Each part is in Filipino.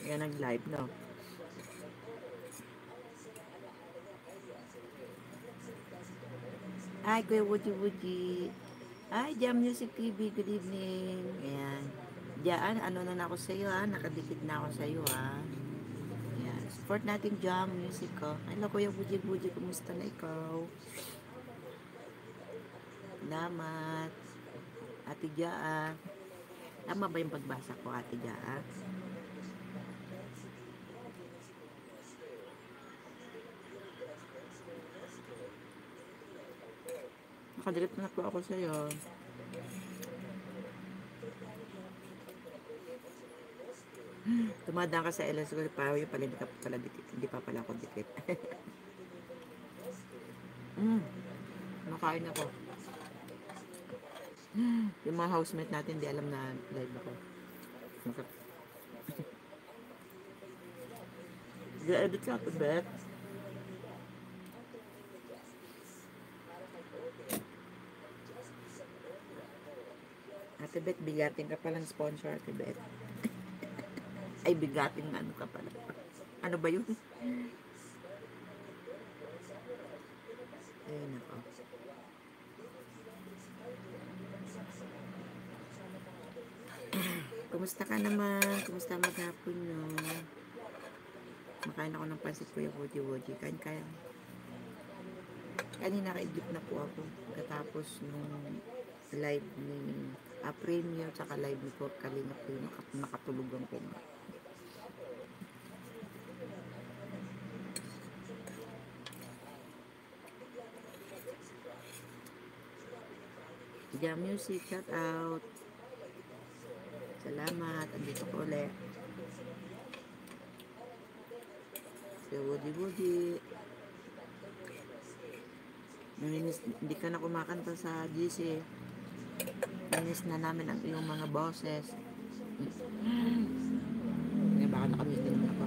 Yan nag-live, no? Hi, Kuya Woody Woody. Hi, Jam Music TV. Good evening. Ayan. Diyan, ano na ako sa iyo, ha? Nakadikit na ako sa iyo, ha? Ayan. Support natin Jam Music, ko. Hello, Kuya Woody Woody. Kumusta na ikaw? Salamat. Ate Jaa. Tama ba yung pagbasa ko, Ate Jaa? Nakadikit na po ako sa iyo. Tumadaan ka sa LS ko, parang yung pala, hindi ka pala dikit. Hindi pa pala ako dikit. Makain ako. Yung mga housemate natin, hindi alam na live ako. Ga-edit ka ito, Bet. Ate Bet, bigating ka palang sponsor, Ate Bet. Ay, bigating ano ka pala. Ano ba yun? Ayun ako. Kumusta ka naman? Kumusta maghapon nyo? Makain ako ng pansit Kuya Woody Woody. Kain. Kanina ka-edit na po ako. Katapos nung live ni Premier tsaka live ni po Kalinga po yung nakatulugan ko nga. Jam Music, shout out. Salamat, andito ko ulit. Si Woody Woody. Hindi ka na kumakanta sa GC. Namiss na namin ang iyong mga boses. Baka nakamiss din ako.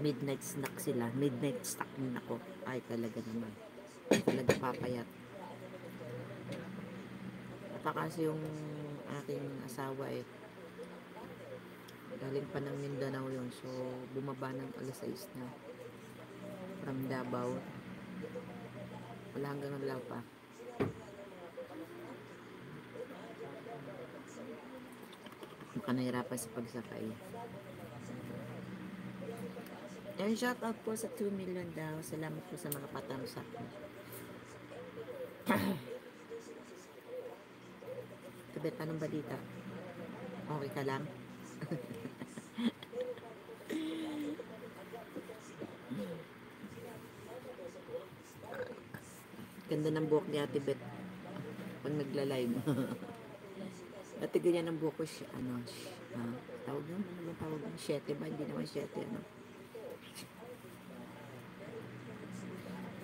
Midnight snack sila. Midnight snack din ako. Ay, talaga naman. Talaga papayat. Kasi yung aking asawa galing pa ng Mindanao yun. So, bumaba ng alas 6 na. From Davao. Wala hanggang alaw pa. Mukhang nahirapan sa pagsakay. And shout out po sa 2 million daw. Salamat po sa mga patamsak. Kabit, anong balita? Okay ka lang? Ganda ng buhok ni Ate Bet pag nagla-live. Ate, ganyan ang buhok ko siya. Tawag naman, ano ba tawag naman? 7 ba? Hindi naman 7, ano?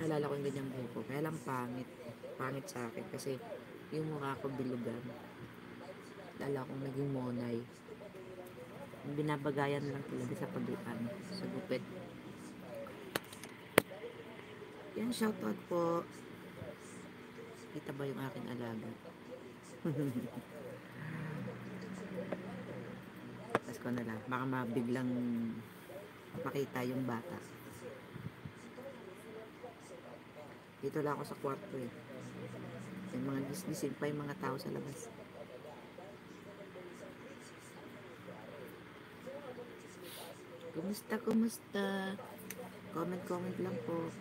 Nalala ko yung ganyang buhok ko. Kaya lang pangit. Pangit sa akin kasi yung mukha ko bilugan. Lala kong naging monay. Binabagayan lang talaga sa paguan. Sa gupit. Yan, shoutout po. Kita ba yung aking alaga? Tapos ko na lang. Baka mabiglang makita yung bata. Dito lang ako sa kwarto eh. Yung mga gising pa yung mga tao sa labas. Kumusta? Comment lang po.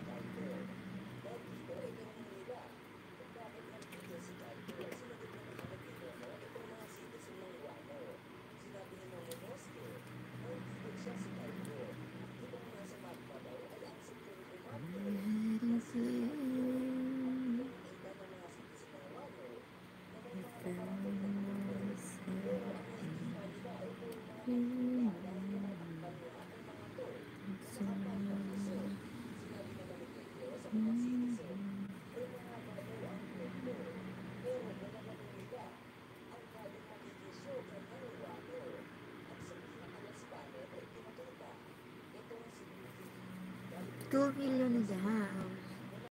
$2 million na dyan.